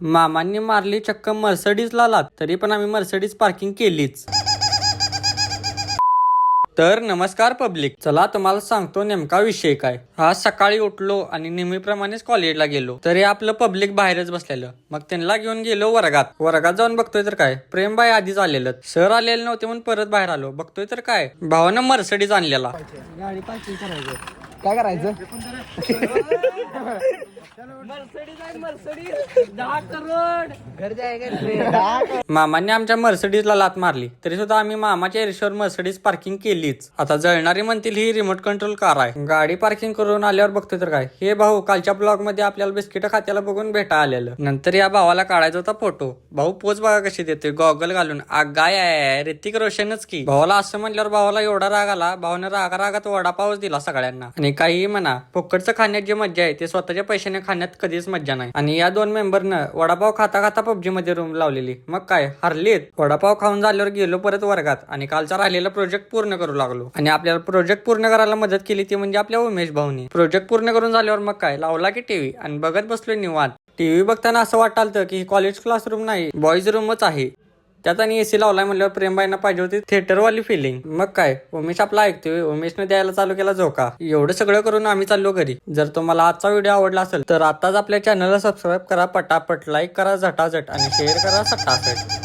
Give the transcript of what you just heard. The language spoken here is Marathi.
मामांनी मारली चक्क मर्सडीजला लात, तरी पण आम्ही मर्सडीज पार्किंग केलीच. तर नमस्कार पब्लिक, चला तुम्हाला सांगतो नेमका विषय काय. आज सकाळी उठलो आणि नेहमीप्रमाणेच कॉलेजला गेलो, तरी आपलं पब्लिक बाहेरच बसलेलं. मग त्यांना घेऊन गेलो वर्गात जाऊन बघतोय तर काय, प्रेमबाई आधीच आलेलं. सर आलेले नव्हते म्हणून परत बाहेर आलो. बघतोय तर काय, भावानं मर्सडीज आणलेला. गाडी पार्किंग करायचं, काय करायचं? मामांनी आमच्या मर्सडीजला लात मारली, तरी सुद्धा आम्ही मामाच्या इर्षेवर मर्सडीज पार्किंग केलीच. आता जळणारी म्हणतील ही रिमोट कंट्रोल कार आहे. गाडी पार्किंग करून आल्यावर बघतोय तर काय, हे भाऊ कालच्या ब्लॉग मध्ये आपल्याला बिस्किट खात्याला बघून भेटा आलेलं. नंतर या भावाला काढायचा होता फोटो. भाऊ पोच बघा कशी देतोय गॉगल घालून. गाय आहे ऋतिक रोशनच की. भावाला असं म्हणल्यावर भावाला एवढा राग आला, भावाने रागात वडापावच दिला सगळ्यांना. आणि काही म्हणा, फुकटचं खाण्यात जी मज्जा आहे ते स्वतःच्या पैशाने खाण्यात कधीच मज्जा नाही. आणि या दोन मेंबरनं वडापाव खाता पबजी मध्ये रूम लावलेली. मग काय हरलीत. वडापाव खाऊन झाल्यावर गेलो परत वर्गात आणि कालचा राहिलेला प्रोजेक्ट पूर्ण करू लागलो. आणि आपल्याला प्रोजेक्ट पूर्ण करायला मदत केली ती म्हणजे आपल्या उमेश भाऊनी. प्रोजेक्ट पूर्ण करून झाल्यावर मग काय लावला की टीव्ही आणि बघत बसलो निवांत. टीव्ही बघताना असं वाटालतं की कॉलेज क्लासरूम नाही, बॉईज रूमच आहे. त्यात आणि एसी लावलाय म्हणल्यावर प्रेमबाईंना पाहिजे होती थिएटरवाली फिलिंग. मग काय उमेश आपला ऐकतोय, उमेशने द्यायला चालू केला झोका. एवढं सगळं करून आम्ही चाललो घरी. जर तुम्हाला आजचा व्हिडिओ आवडला असेल तर आताच आपल्या चॅनलला सबस्क्राईब करा, पटापट लाईक करा झटाझट आणि शेअर करा सटासट.